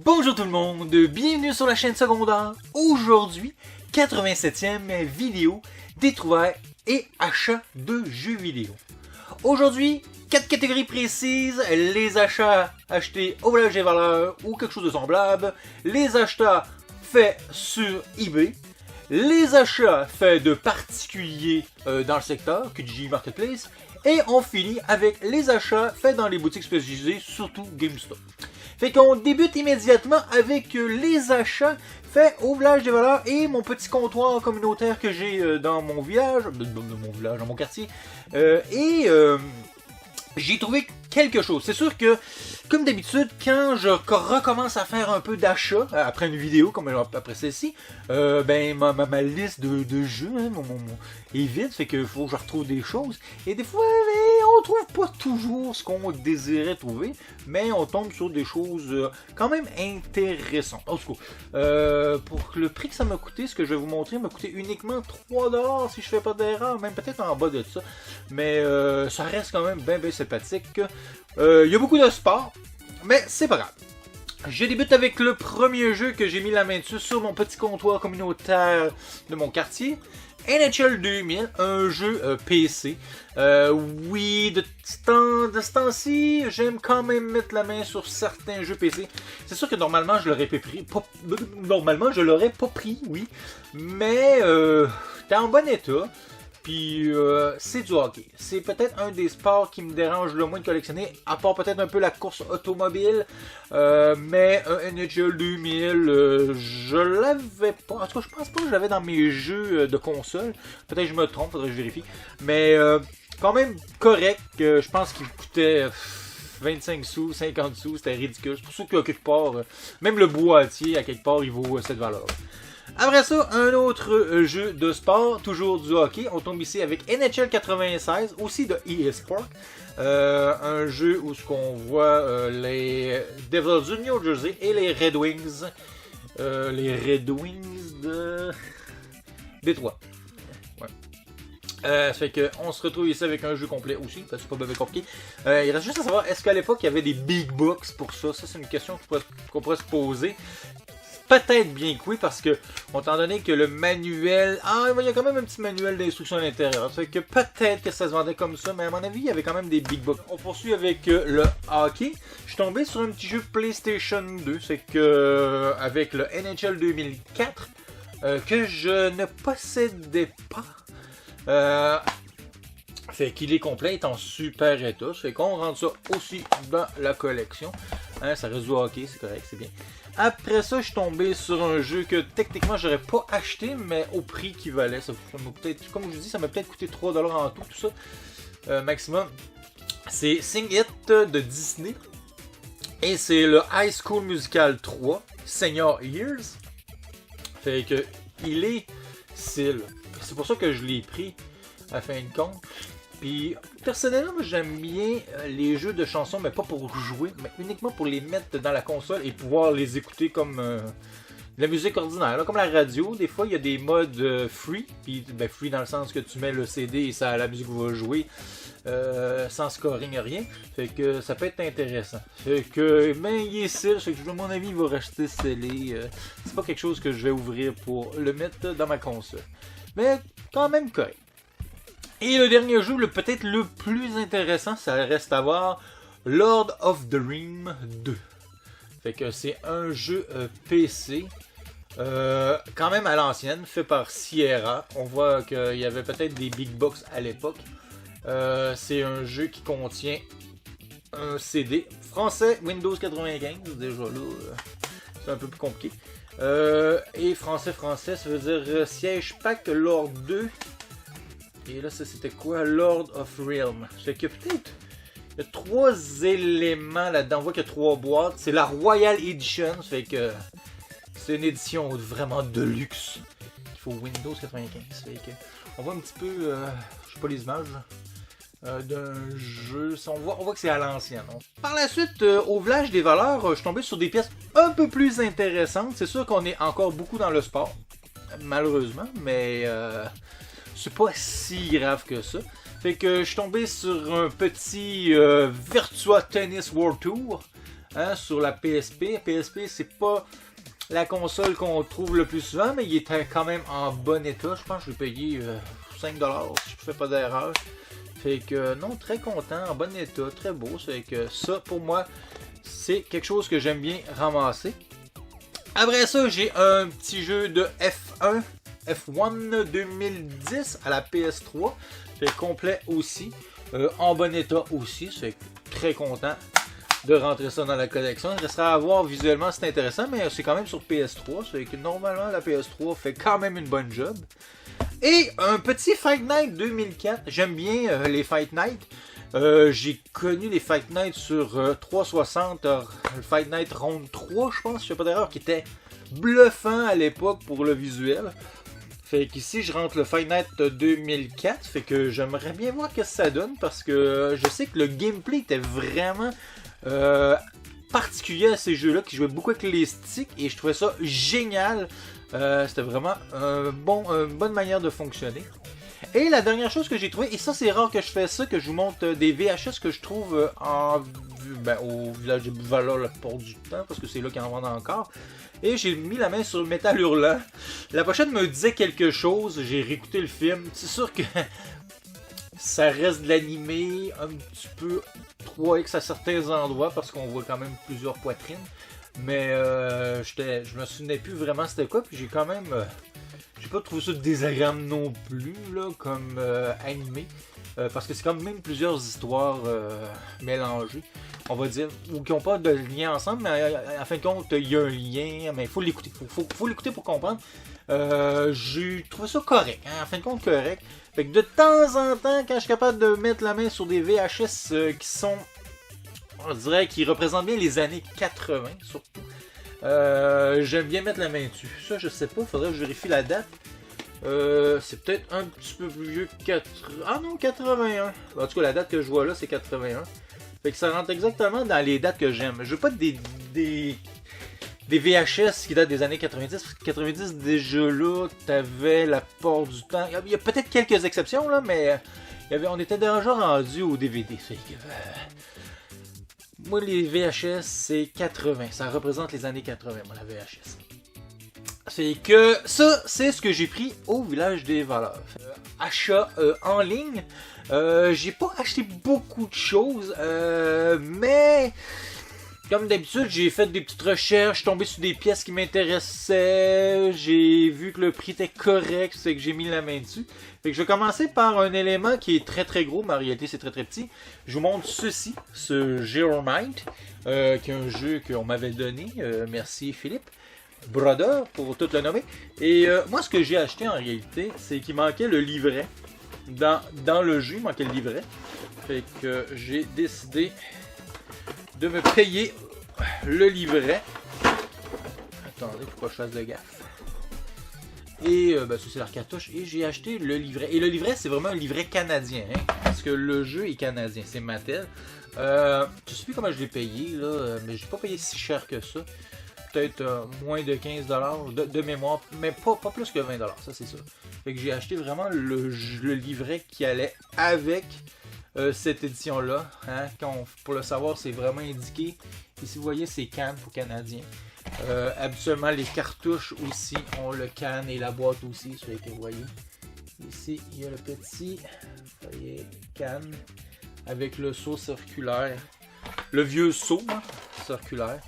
Bonjour tout le monde, bienvenue sur la chaîne secondaire. Aujourd'hui, 87e vidéo découverte et achat de jeux vidéo. Aujourd'hui, 4 catégories précises, les achats achetés au Village des Valeurs ou quelque chose de semblable, les achats faits sur eBay, les achats faits de particuliers dans le secteur, QG Marketplace, et on finit avec les achats faits dans les boutiques spécialisées, surtout GameStop. Fait qu'on débute immédiatement avec les achats faits au Village des Valeurs et mon petit comptoir communautaire que j'ai dans mon village, dans mon quartier. J'ai trouvé quelque chose. C'est sûr que, comme d'habitude, quand je recommence à faire un peu d'achat, après une vidéo, comme après celle-ci, ma liste de jeux est vide, fait qu'il faut que je retrouve des choses. Et des fois, on trouve pas toujours ce qu'on désirait trouver, mais on tombe sur des choses quand même intéressantes. En tout cas, pour le prix que ça m'a coûté, ce que je vais vous montrer m'a coûté uniquement 3$ si je fais pas d'erreur, même peut-être en bas de ça. Mais ça reste quand même bien sympathique. Il y a beaucoup de sport, mais c'est pas grave. Je débute avec le premier jeu que j'ai mis la main dessus sur mon petit comptoir communautaire de mon quartier. NHL 2000, un jeu PC. Oui, de ce temps-ci, j'aime quand même mettre la main sur certains jeux PC. C'est sûr que normalement, je l'aurais pas pris, oui. Mais, t'es en bon état. Puis c'est du hockey. C'est peut-être un des sports qui me dérange le moins de collectionner, à part peut-être un peu la course automobile. Mais un NHL 2000, je l'avais pas. En tout cas, je pense pas que je l'avais dans mes jeux de console. Peut-être que je me trompe, faudrait que je vérifie. Mais quand même correct. Je pense qu'il coûtait 25 sous, 50 sous, c'était ridicule. C'est pour ça qu'à quelque part, même le boîtier, à quelque part, il vaut cette valeur. Après ça, un autre jeu de sport, toujours du hockey. On tombe ici avec NHL 96, aussi de EA Sport. Un jeu où on voit les Devils du New Jersey et les Red Wings. Les Red Wings de Détroit. Ouais. Ça fait qu'on se retrouve ici avec un jeu complet aussi, parce que c'est pas bien compliqué. Il reste juste à savoir, est-ce qu'à l'époque il y avait des big box pour ça? Ça, c'est une question qu'on pourrait se poser. Peut-être bien que oui, parce que, étant donné que le manuel... il y a quand même un petit manuel d'instruction à l'intérieur. Ça fait que peut-être que ça se vendait comme ça, mais à mon avis, il y avait quand même des big box. On poursuit avec le hockey. Je suis tombé sur un petit jeu PlayStation 2. C'est que, avec le NHL 2004, que je ne possédais pas. Fait qu'il est complet, il est en super état. Ça fait qu'on rentre ça aussi dans la collection. Ça reste du hockey, c'est correct, c'est bien. Après ça, je suis tombé sur un jeu que techniquement j'aurais pas acheté, mais au prix qu'il valait. Ça m'a peut-être, comme je vous dis, ça m'a peut-être coûté 3$ en tout ça. Maximum. C'est Sing It de Disney. Et c'est le High School Musical 3, Senior Years. Fait que il est style. C'est pour ça que je l'ai pris à fin de compte. Puis, personnellement, j'aime bien les jeux de chansons, mais pas pour jouer, mais uniquement pour les mettre dans la console et pouvoir les écouter comme de la musique ordinaire. Là, comme la radio, des fois, il y a des modes free, puis free dans le sens que tu mets le CD et ça, la musique va jouer sans scoring, rien. Fait que ça peut être intéressant. Fait que, il est style, fait que, à mon avis, il va rester scellé. C'est pas quelque chose que je vais ouvrir pour le mettre dans ma console. Mais, quand même correct. Et le dernier jeu, peut-être le plus intéressant, ça reste à voir, Lord of the Rings 2. Fait que c'est un jeu PC, quand même à l'ancienne, fait par Sierra. On voit qu'il y avait peut-être des big box à l'époque. C'est un jeu qui contient un CD français Windows 95, déjà là, c'est un peu plus compliqué. Et français, ça veut dire siège pack Lord 2. Et là, ça c'était quoi? Lord of Realm. Fait que peut-être il y a 3 éléments là-dedans. On voit qu'il y a 3 boîtes. C'est la Royal Edition. Ça fait que c'est une édition vraiment de luxe. Il faut Windows 95. Fait que on voit un petit peu, je sais pas les images d'un jeu. On voit que c'est à l'ancienne. Par la suite, au Village des Valeurs, je suis tombé sur des pièces un peu plus intéressantes. C'est sûr qu'on est encore beaucoup dans le sport, malheureusement, mais c'est pas si grave que ça. Fait que je suis tombé sur un petit Virtua Tennis World Tour. hein, sur la PSP. PSP, c'est pas la console qu'on trouve le plus souvent, mais il était quand même en bon état. Je pense que je l'ai payé 5$ si je fais pas d'erreur. Fait que non, très content, en bon état, très beau. C'est que ça, pour moi, c'est quelque chose que j'aime bien ramasser. Après ça, j'ai un petit jeu de F1 2010 à la PS3. Fait complet aussi. En bon état aussi. C'est très content de rentrer ça dans la collection. Il restera à voir visuellement, c'est intéressant, mais c'est quand même sur PS3. C'est que normalement, la PS3 fait quand même une bonne job. Et un petit Fight Night 2004. J'aime bien les Fight Night. J'ai connu les Fight Night sur 360. Le Fight Night Round 3, je pense, je sais pas d'erreur, qui était bluffant à l'époque pour le visuel. Fait qu'ici, je rentre le Fight Night 2004. Fait que j'aimerais bien voir ce que ça donne. Parce que je sais que le gameplay était vraiment particulier à ces jeux-là, qui jouaient beaucoup avec les sticks. Et je trouvais ça génial. C'était vraiment une bonne manière de fonctionner. Et la dernière chose que j'ai trouvé, et ça c'est rare que je fais ça, que je vous montre des VHS que je trouve au village de Bouvala, la porte du temps, parce que c'est là qu'ils en vendent encore. Et j'ai mis la main sur le Métal Hurlant. La pochette me disait quelque chose, j'ai réécouté le film. C'est sûr que ça reste de l'animé, un petit peu 3X à certains endroits, parce qu'on voit quand même plusieurs poitrines. Mais je me souvenais plus vraiment c'était quoi, puis j'ai quand même... j'ai pas trouvé ça désagréable non plus, là, comme animé. Parce que c'est quand même plusieurs histoires mélangées, on va dire, ou qui n'ont pas de lien ensemble, mais en fin de compte, il y a un lien, mais il faut l'écouter. Faut l'écouter pour comprendre. J'ai trouvé ça correct, hein, en fin de compte correct. Fait que de temps en temps, quand je suis capable de mettre la main sur des VHS qui sont... on dirait qu'ils représentent bien les années 80, surtout. J'aime bien mettre la main dessus. Ça, je sais pas, faudrait que je vérifie la date. C'est peut-être un petit peu plus vieux que 81. En tout cas, la date que je vois là, c'est 81. Fait que ça rentre exactement dans les dates que j'aime. Je veux pas des VHS qui datent des années 90. Parce que 90, déjà là, t'avais la porte du temps. Il y a peut-être quelques exceptions, là, mais on était déjà rendu au DVD. Fait que... moi, les VHS, c'est 80. Ça représente les années 80, moi, la VHS. C'est que ça, c'est ce que j'ai pris au village des valeurs. Achat en ligne. J'ai pas acheté beaucoup de choses, mais comme d'habitude, j'ai fait des petites recherches, je suis tombé sur des pièces qui m'intéressaient, j'ai vu que le prix était correct, c'est que j'ai mis la main dessus. Fait que je vais commencer par un élément qui est très très gros, mais en réalité c'est très très petit. Je vous montre ceci, ce Geomite, qui est un jeu qu'on m'avait donné, merci Philippe. Brother, pour tout le nommer. Et moi, ce que j'ai acheté en réalité, c'est qu'il manquait le livret. Dans le jeu, il manquait le livret. Fait que j'ai décidé de me payer le livret. Attendez, faut pas que je fasse de gaffe. Et ça, c'est la cartouche. Et j'ai acheté le livret. Et le livret, c'est vraiment un livret canadien. Hein, parce que le jeu est canadien. C'est Mattel. Je sais plus comment je l'ai payé, là, mais je l'ai pas payé si cher que ça. Peut-être moins de 15$ de mémoire, mais pas plus que 20$, ça c'est sûr. Fait que j'ai acheté vraiment le livret qui allait avec cette édition-là. Hein, pour le savoir, c'est vraiment indiqué. Ici, vous voyez, c'est Cannes pour Canadien. Habituellement, les cartouches aussi ont le Cannes et la boîte aussi. Fait que vous voyez, ici, il y a le petit, vous voyez, Cannes avec le seau circulaire. Le vieux seau hein, circulaire.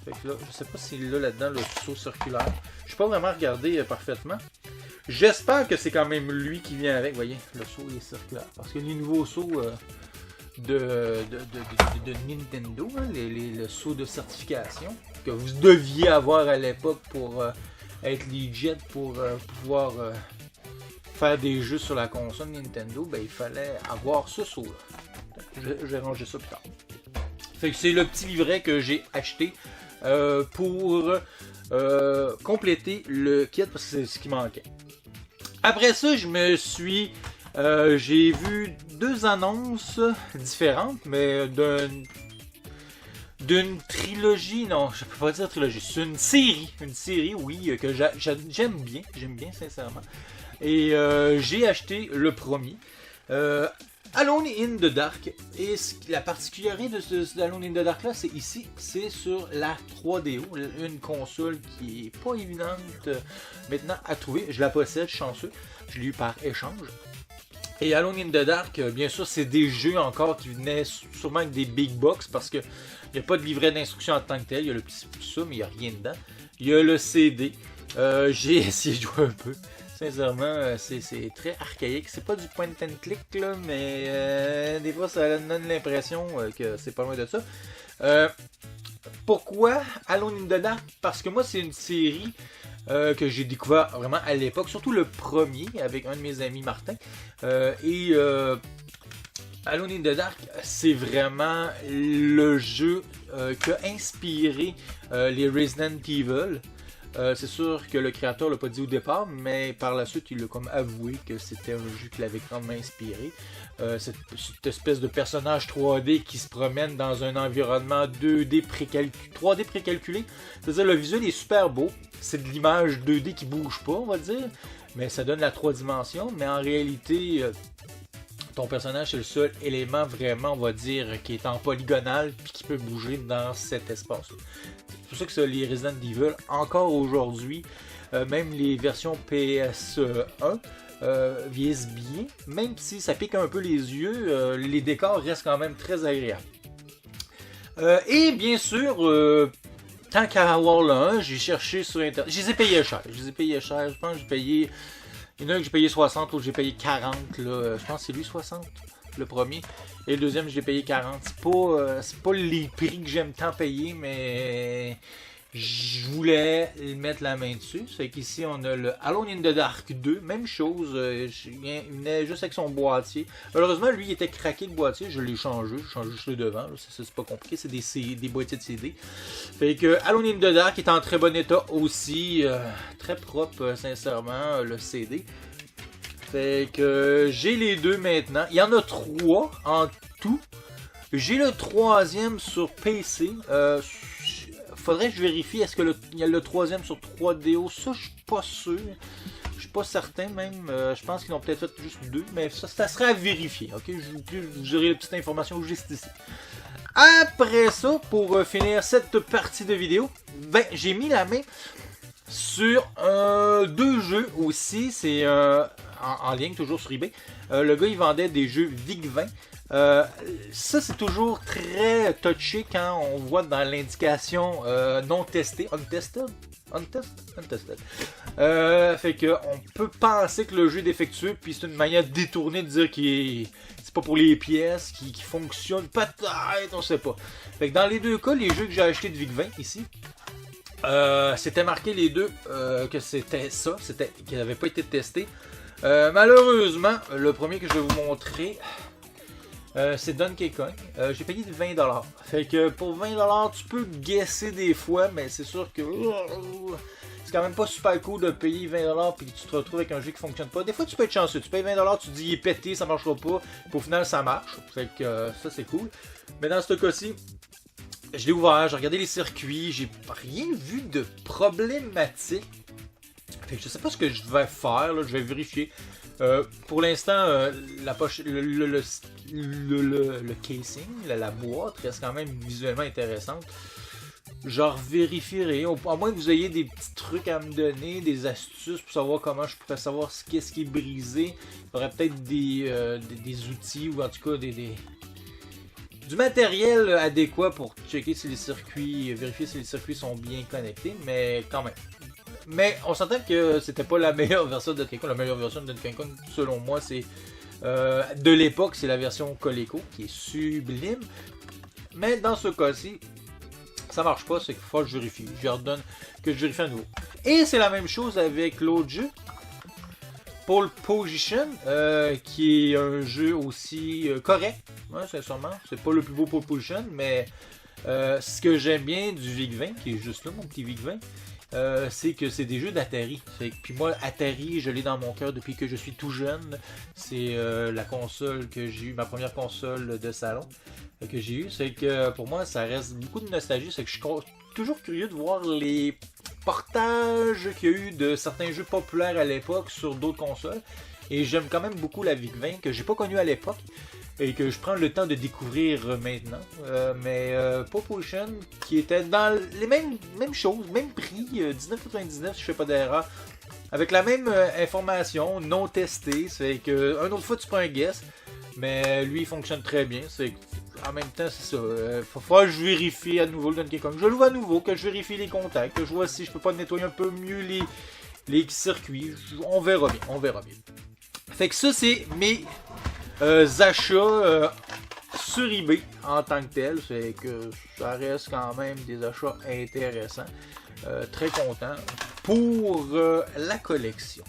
Fait que là, je sais pas s'il a là-dedans le seau circulaire. Je suis pas vraiment regardé parfaitement. J'espère que c'est quand même lui qui vient avec. Vous voyez, le seau est circulaire. Parce que les nouveaux seaux de Nintendo, hein, le seau de certification que vous deviez avoir à l'époque pour être legit, pour pouvoir faire des jeux sur la console Nintendo, ben, il fallait avoir ce seau-là. Je vais ranger ça plus tard. Fait que c'est le petit livret que j'ai acheté pour compléter le kit parce que c'est ce qui manquait. Après ça, j'ai vu deux annonces différentes, mais d'une trilogie, non, je peux pas dire trilogie, c'est une série, oui, que j'aime bien sincèrement. Et j'ai acheté le premier. Alone in the Dark. Et la particularité de ce Alone in the Dark là, c'est ici, c'est sur la 3DO, une console qui est pas évidente maintenant à trouver. Je la possède, chanceux, je l'ai eu par échange. Et Alone in the Dark, bien sûr, c'est des jeux encore qui venaient sûrement avec des big box parce que il n'y a pas de livret d'instruction en tant que tel. Il y a le petit ça, mais il n'y a rien dedans. Il y a le CD. J'ai essayé de jouer un peu. Sincèrement, c'est très archaïque. C'est pas du point and click, là, mais des fois, ça donne l'impression que c'est pas loin de ça. Pourquoi Alone in the Dark? Parce que moi, c'est une série que j'ai découvert vraiment à l'époque, surtout le premier, avec un de mes amis, Martin. Alone in the Dark, c'est vraiment le jeu qui a inspiré les Resident Evil. C'est sûr que le créateur l'a pas dit au départ, mais par la suite, il l'a comme avoué que c'était un jeu qui l'avait quand même inspiré. Cette espèce de personnage 3D qui se promène dans un environnement 3D précalculé. C'est-à-dire le visuel est super beau. C'est de l'image 2D qui bouge pas, on va dire. Mais ça donne la 3 dimensions. Mais en réalité, ton personnage c'est le seul élément vraiment, on va dire, qui est en polygonal puis qui peut bouger dans cet espace-là. C'est pour ça que les Resident Evil, encore aujourd'hui, même les versions PS1, vieillissent bien. Même si ça pique un peu les yeux, les décors restent quand même très agréables. Et bien sûr, tant qu'à avoir le 1, j'ai cherché sur Internet. Je les ai payés cher. Je pense que j'ai payé... Il y en a un que j'ai payé 60, l'autre j'ai payé 40. Là. Je pense que c'est lui 60, le premier. Et le deuxième, j'ai payé 40. C'est pas les prix que j'aime tant payer, mais je voulais mettre la main dessus. C'est qu'ici, on a le Alone in the Dark 2. Même chose. Il venait juste avec son boîtier. Malheureusement, lui, il était craqué le boîtier. Je l'ai changé. Je change juste le devant. C'est pas compliqué. C'est des boîtiers de CD. Fait que Alone in the Dark est en très bon état aussi. Très propre, sincèrement, le CD. Fait que j'ai les deux maintenant. Il y en a 3 en tout. J'ai le 3e sur PC. Faudrait que je vérifie. Est-ce que il y a le 3e sur 3DO? Ça, je suis pas sûr. Je suis pas certain même. Je pense qu'ils ont peut-être fait juste 2. Mais ça serait à vérifier. Ok, vous aurez la petite information juste ici. Après ça, pour finir cette partie de vidéo, ben, j'ai mis la main sur 2 jeux aussi. C'est en ligne, toujours sur eBay. Le gars, il vendait des jeux VIC-20. Ça, c'est toujours très touché quand on voit dans l'indication non testé, untested. Fait que on peut penser que le jeu est défectueux, puis c'est une manière détournée de dire qu'il c'est pas pour les pièces, qui fonctionne peut-être, on sait pas. Fait que dans les deux cas, les jeux que j'ai achetés de VIC-20 ici, c'était marqué les deux que c'était ça, qu'il n'avait pas été testé. Malheureusement, le premier que je vais vous montrer, c'est Donkey Kong. J'ai payé 20$. Fait que pour 20$, tu peux guesser des fois, mais c'est sûr que c'est quand même pas super cool de payer 20$ puis tu te retrouves avec un jeu qui fonctionne pas. Des fois, tu peux être chanceux. Tu payes 20$, tu te dis il est pété, ça marchera pas. Puis au final, ça marche. Fait que ça, c'est cool. Mais dans ce cas-ci, je l'ai ouvert, j'ai regardé les circuits, j'ai rien vu de problématique. Fait que je sais pas ce que je vais faire, là, je vais vérifier. Pour l'instant, la poche, le casing, la boîte reste quand même visuellement intéressante. Je vérifierai, à moins que vous ayez des petits trucs à me donner, des astuces pour savoir comment je pourrais savoir qu'est-ce qui est brisé. Il y aurait peut-être des outils ou en tout cas du matériel adéquat pour checker si les circuits, vérifier si les circuits sont bien connectés, mais quand même. Mais on s'entend que c'était pas la meilleure version de Donkey Kong. La meilleure version de Donkey Kong, selon moi, c'est de l'époque, c'est la version Coleco qui est sublime. Mais dans ce cas-ci, ça marche pas, c'est qu'il faut que je vérifie. Je redonne que je vérifie à nouveau. Et c'est la même chose avec l'autre jeu, Pole Position, qui est un jeu aussi correct. Ouais, sincèrement, c'est pas le plus beau Pole Position, mais ce que j'aime bien du VIC-20, qui est juste là, mon petit VIC-20, c'est que c'est des jeux d'Atari. Puis moi, Atari, je l'ai dans mon cœur depuis que je suis tout jeune. C'est la console que j'ai eue, ma première console de salon que j'ai eue. C'est que pour moi, ça reste beaucoup de nostalgie. C'est que je suis toujours curieux de voir les portages qu'il y a eu de certains jeux populaires à l'époque sur d'autres consoles. Et j'aime quand même beaucoup la VIC-20 que j'ai pas connue à l'époque. et que je prends le temps de découvrir maintenant. Mais Pole Position, qui était dans les mêmes choses, même prix, 19,99 si je fais pas d'erreur, avec la même information, non testée, c'est que un autre fois tu prends un guess, mais lui il fonctionne très bien, c'est en même temps c'est ça, faut que je vérifie à nouveau le Donkey Kong, je l'ouvre à nouveau, que je vérifie les contacts, que je vois si je peux pas nettoyer un peu mieux les circuits, on verra bien. Fait que ça c'est mes achats sur eBay en tant que tel, c'est que ça reste quand même des achats intéressants. Très content pour la collection.